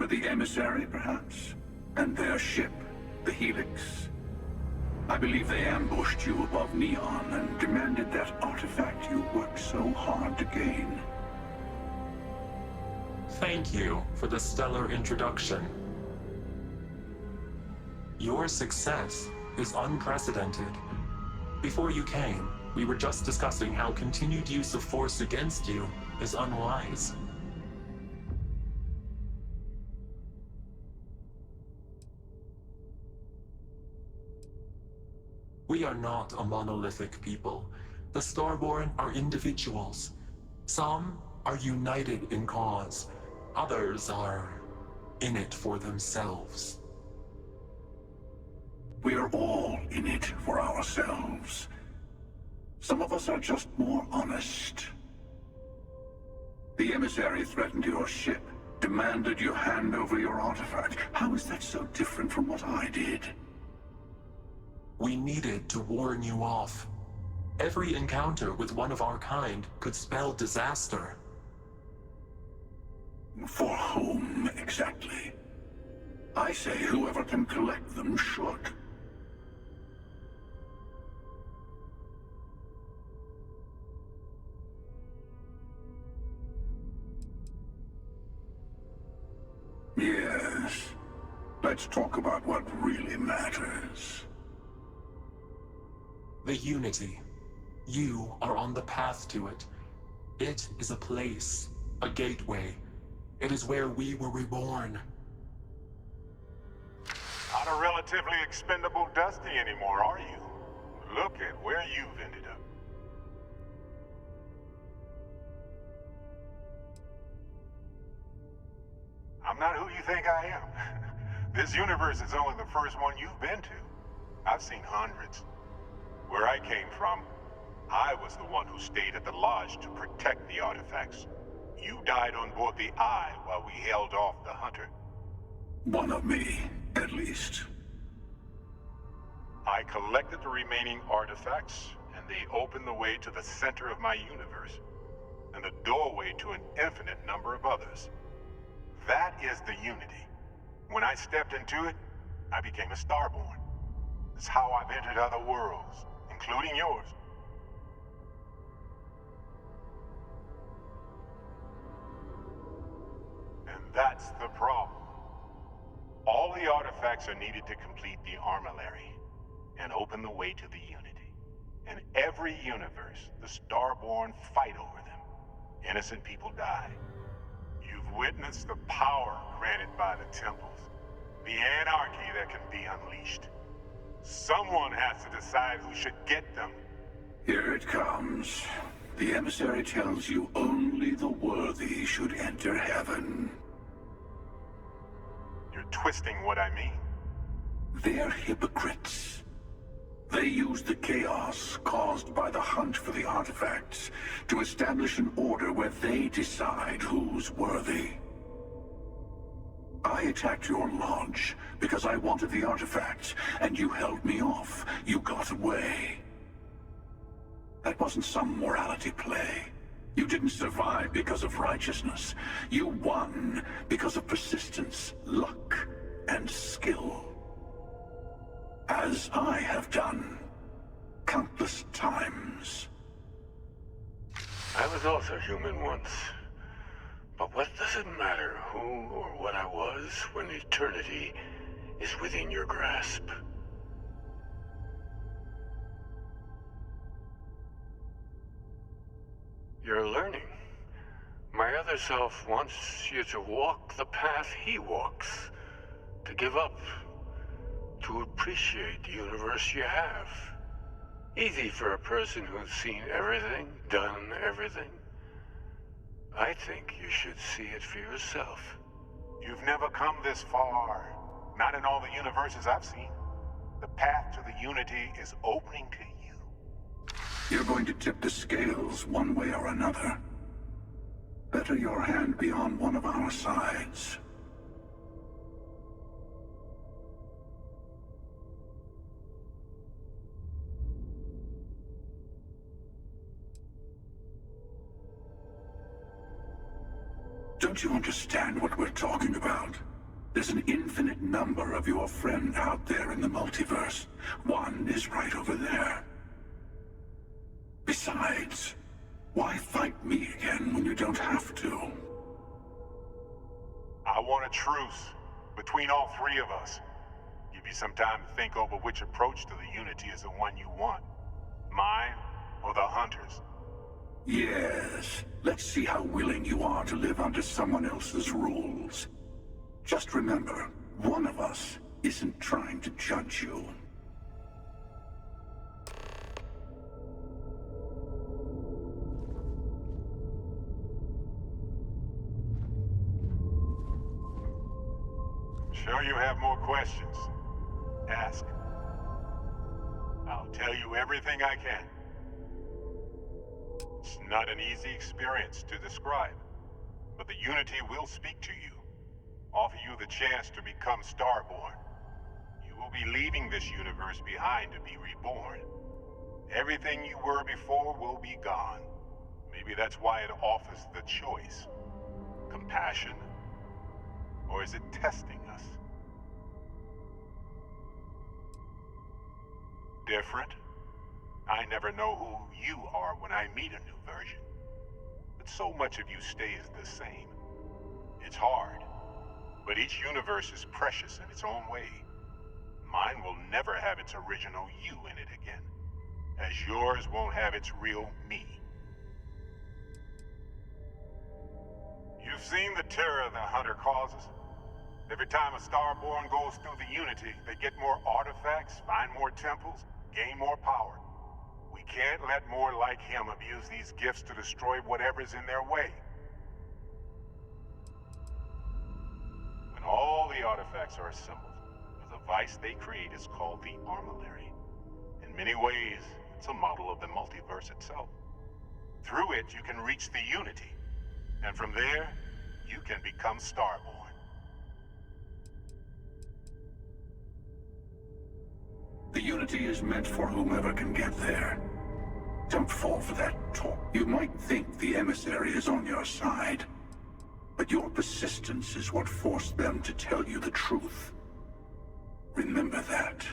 remember the emissary, perhaps? And their ship, the Helix? I believe they ambushed you above Neon and demanded that artifact you worked so hard to gain. Thank you for the stellar introduction. Your success is unprecedented. Before you came, we were just discussing how continued use of force against you is unwise. We are not a monolithic people. The Starborn are individuals. Some are united in cause. Others are in it for themselves. We're all in it for ourselves. Some of us are just more honest. The emissary threatened your ship, demanded you hand over your artifact. How is that so different from what I did? We needed to warn you off. Every encounter with one of our kind could spell disaster. For whom, exactly? I say whoever can collect them should. Yes. Let's talk about what really matters. The Unity. You are on the path to it. It is a place, a gateway. It is where we were reborn. Not a relatively expendable Dusty anymore, are you? Look at where you've ended up. I'm not who you think I am. This universe is only the first one you've been to. I've seen hundreds. Where I came from, I was the one who stayed at the Lodge to protect the artifacts. You died on board the Eye while we held off the Hunter. One of me, at least. I collected the remaining artifacts, and they opened the way to the center of my universe, and the doorway to an infinite number of others. That is the Unity. When I stepped into it, I became a Starborn. It's how I've entered other worlds, including yours. And that's the problem. All the artifacts are needed to complete the Armillary and open the way to the Unity. In every universe, the Starborn fight over them. Innocent people die. You've witnessed the power granted by the temples, the anarchy that can be unleashed. Someone has to decide who should get them. Here it comes. The emissary tells you only the worthy should enter heaven. You're twisting what I mean. They're hypocrites. They use the chaos caused by the hunt for the artifacts to establish an order where they decide who's worthy. I attacked your lodge because I wanted the artifacts, and you held me off. You got away. That wasn't some morality play. You didn't survive because of righteousness. You won because of persistence, luck, and skill. As I have done, countless times. I was also human once. But what does it matter who or what I was when eternity is within your grasp? You're learning. My other self wants you to walk the path he walks, to give up, to appreciate the universe you have. Easy for a person who's seen everything, done everything. I think you should see it for yourself. You've never come this far. Not in all the universes I've seen. The path to the Unity is opening to you. You're going to tip the scales one way or another. Better your hand be on one of our sides. Don't you understand what we're talking about? There's an infinite number of your friend out there in the multiverse. One is right over there. Besides, why fight me again when you don't have to? I want a truce between all three of us. Give you some time to think over which approach to the Unity is the one you want. Mine or the Hunters? Yes. Let's see how willing you are to live under someone else's rules. Just remember, one of us isn't trying to judge you. Sure you have more questions? Ask. I'll tell you everything I can. It's not an easy experience to describe, but the Unity will speak to you, offer you the chance to become Starborn. You will be leaving this universe behind to be reborn. Everything you were before will be gone. Maybe that's why it offers the choice. Compassion? Or is it testing us? Different? I never know who you are when I meet a new version. But so much of you stays the same. It's hard. But each universe is precious in its own way. Mine will never have its original you in it again, as yours won't have its real me. You've seen the terror the Hunter causes. Every time a Starborn goes through the Unity, they get more artifacts, find more temples, gain more power. We can't let more like him abuse these gifts to destroy whatever's in their way. When all the artifacts are assembled, the device they create is called the Armillary. In many ways, it's a model of the multiverse itself. Through it, you can reach the Unity, and from there, you can become Starborn. The Unity is meant for whomever can get there. Don't fall for that talk. You might think the emissary is on your side, but your persistence is what forced them to tell you the truth. Remember that.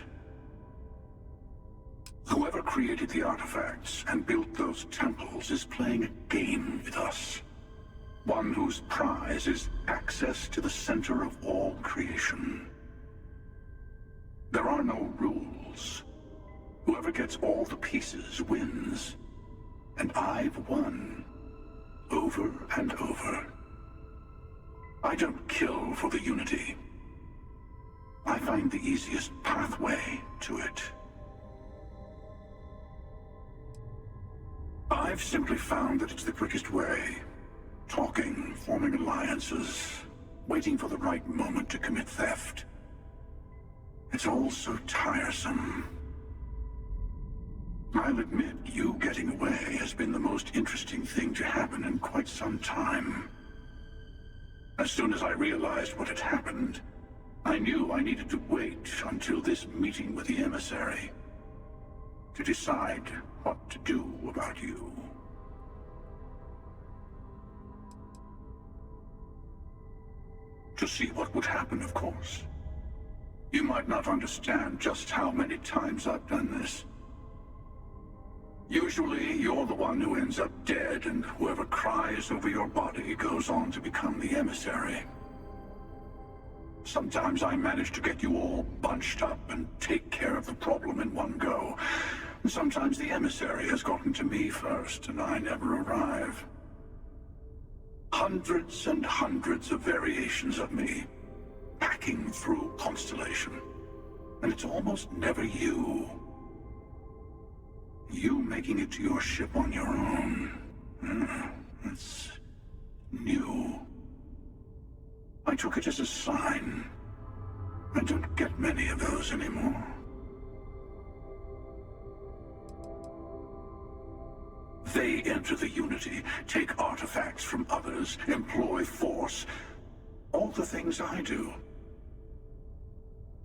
Whoever created the artifacts and built those temples is playing a game with us. One whose prize is access to the center of all creation. There are no rules. Whoever gets all the pieces wins. And I've won. Over and over. I don't kill for the Unity. I find the easiest pathway to it. I've simply found that it's the quickest way. Talking, forming alliances, waiting for the right moment to commit theft. It's all so tiresome. I'll admit, you getting away has been the most interesting thing to happen in quite some time. As soon as I realized what had happened, I knew I needed to wait until this meeting with the emissary to decide what to do about you. To see what would happen, of course. You might not understand just how many times I've done this. Usually, you're the one who ends up dead, and whoever cries over your body goes on to become the emissary. Sometimes I manage to get you all bunched up and take care of the problem in one go. And sometimes the emissary has gotten to me first, and I never arrive. Hundreds and hundreds of variations of me, hacking through Constellation. And it's almost never you. You making it to your ship on your own. That's new. I took it as a sign. I don't get many of those anymore. They enter the Unity, take artifacts from others, employ force. All the things I do.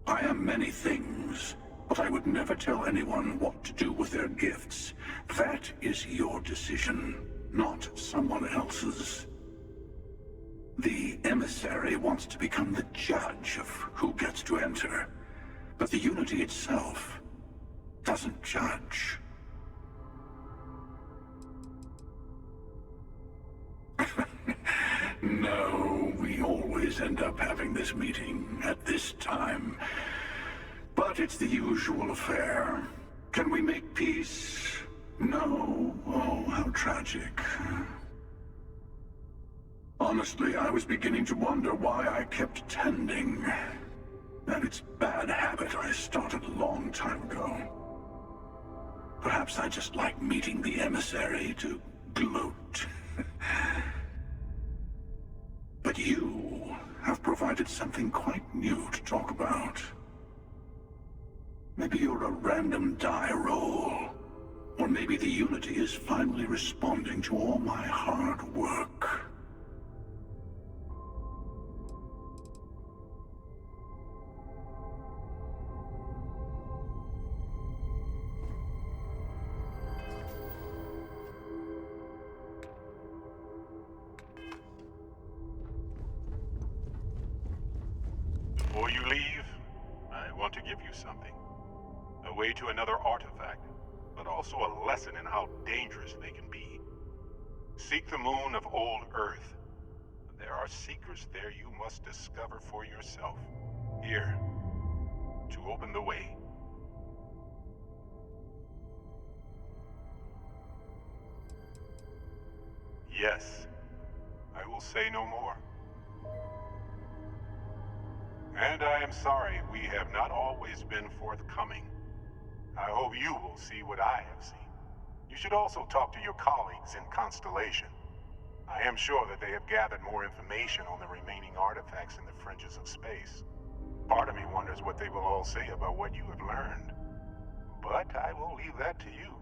I am many things, but I would never tell anyone what to do with their gifts. That is your decision, not someone else's. The emissary wants to become the judge of who gets to enter, but the Unity itself doesn't judge. No, we always end up having this meeting at this time. But it's the usual affair. Can we make peace? No. Oh, how tragic. Honestly, I was beginning to wonder why I kept tending. And it's a bad habit I started a long time ago. Perhaps I just like meeting the emissary to gloat. But you have provided something quite new to talk about. Maybe you're a random die roll. Or maybe the Unity is finally responding to all my hard work. Before you leave, I want to give you something. A way to another artifact, but also a lesson in how dangerous they can be. Seek the moon of old Earth. There are secrets there you must discover for yourself. Here, to open the way. Yes, I will say no more. And I am sorry we have not always been forthcoming. I hope you will see what I have seen. You should also talk to your colleagues in Constellation. I am sure that they have gathered more information on the remaining artifacts in the fringes of space. Part of me wonders what they will all say about what you have learned. But I will leave that to you.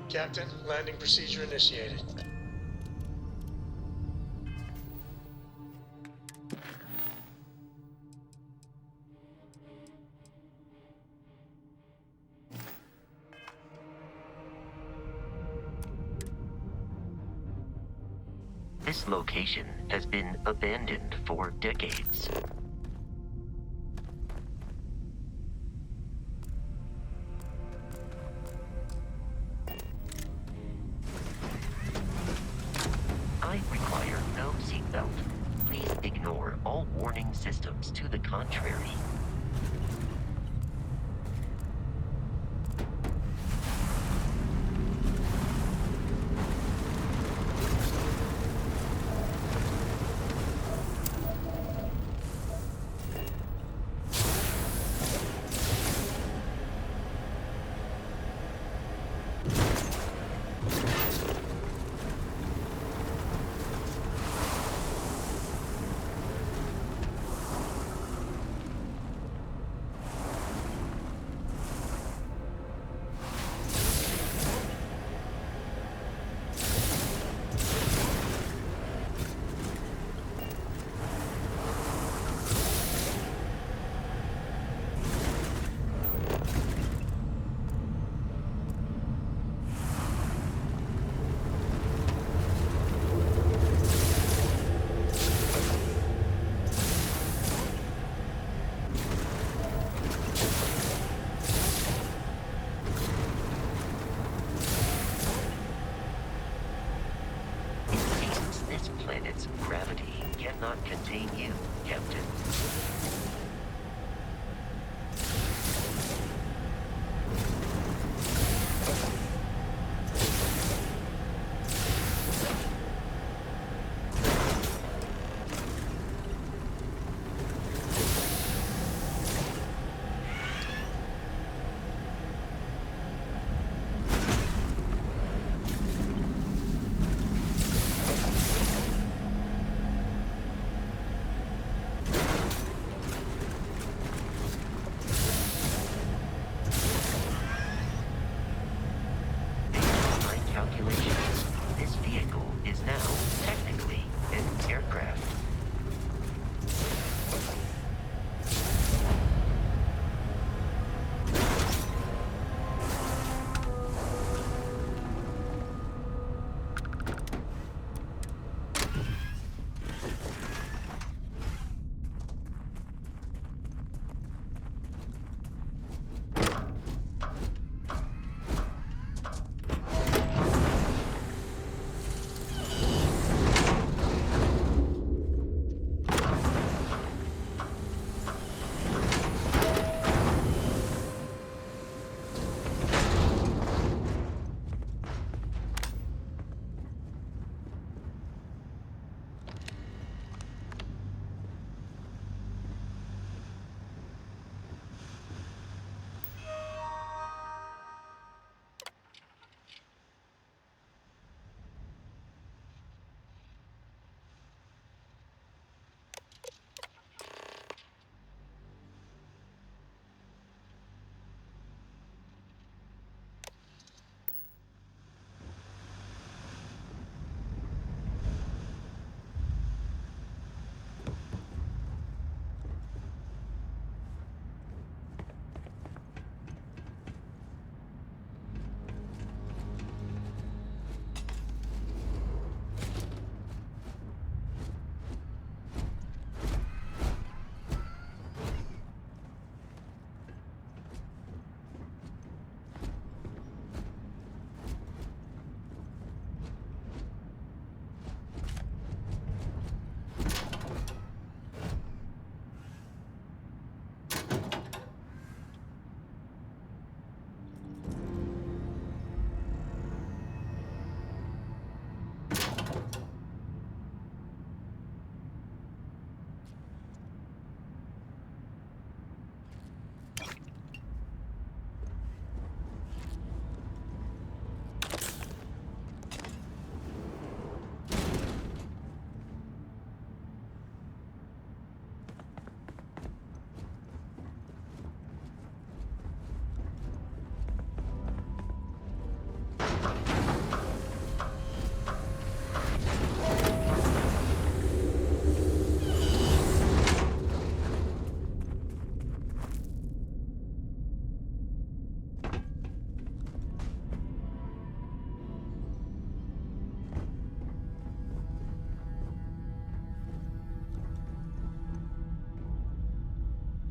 Captain, landing procedure initiated. This location has been abandoned for decades. I require no seatbelt. Please ignore all warning systems to the contrary.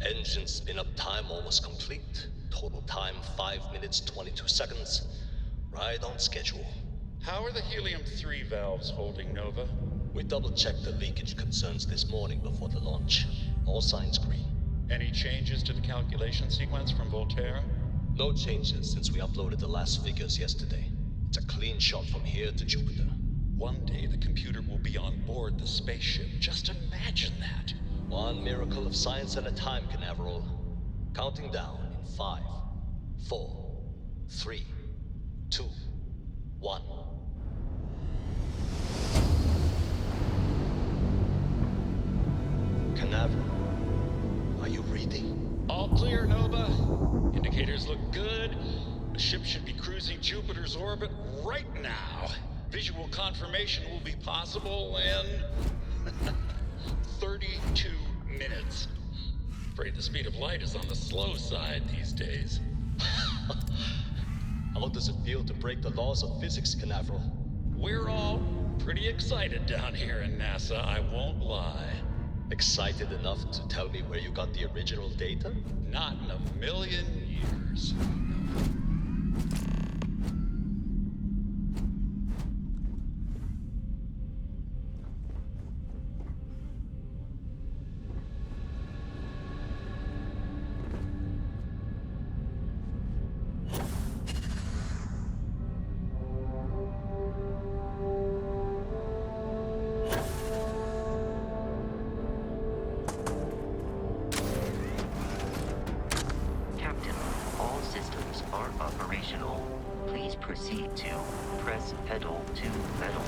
Engine spin-up time almost complete. Total time 5 minutes 22 seconds. Right on schedule. How are the helium-3 valves holding, Nova? We double-checked the leakage concerns this morning before the launch. All signs green. Any changes to the calculation sequence from Volterra? No changes since we uploaded the last figures yesterday. It's a clean shot from here to Jupiter. One day the computer will be on board the spaceship. Just imagine that. One miracle of science at a time, Canaveral. Counting down in 5, 4, 3, 2, 1. Canaveral, are you reading? All clear, Nova. Indicators look good. The ship should be cruising Jupiter's orbit right now. Visual confirmation will be possible in 32 minutes. Afraid the speed of light is on the slow side these days. How does it feel to break the laws of physics, Canaveral? We're all pretty excited down here in NASA, I won't lie. Excited enough to tell me where you got the original data? Not in a million years. Captain, all systems are operational. Please proceed to press pedal to metal.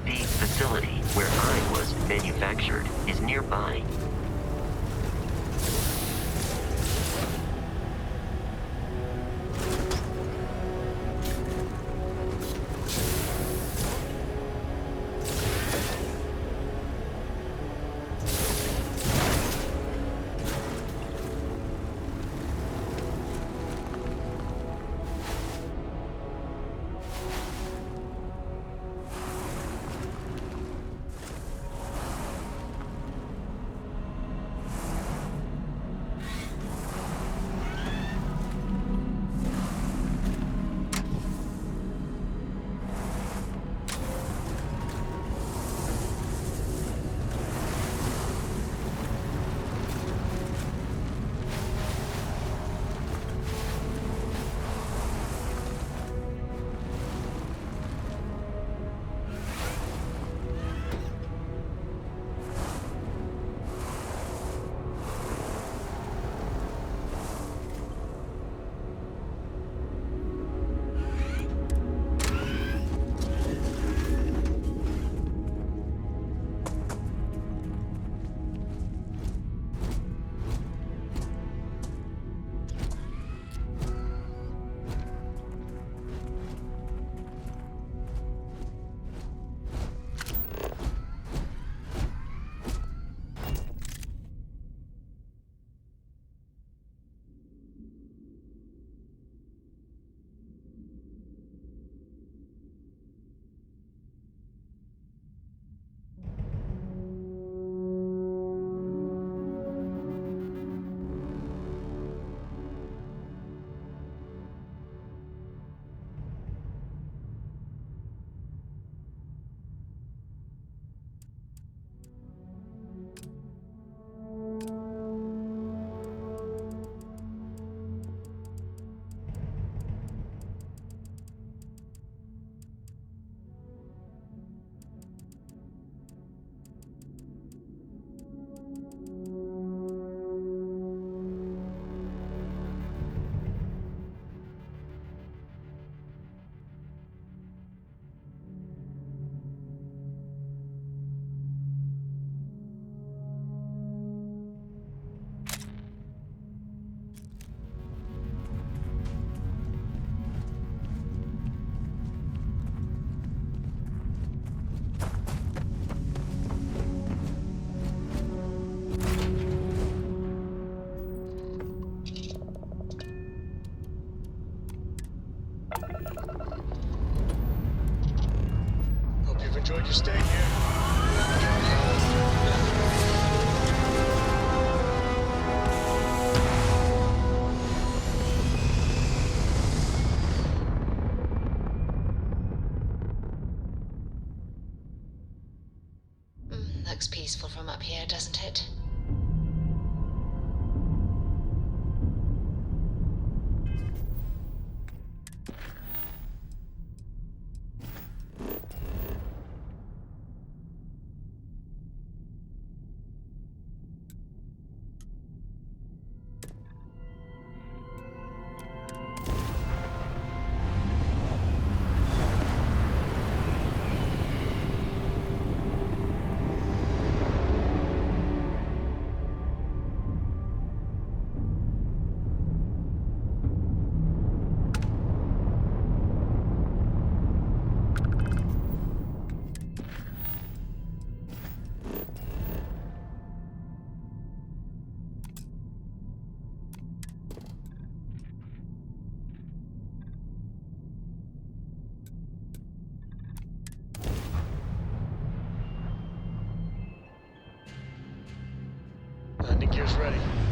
The facility where I was manufactured is nearby. Enjoyed your stay here. Looks peaceful from up here, doesn't it? Landing gear's ready.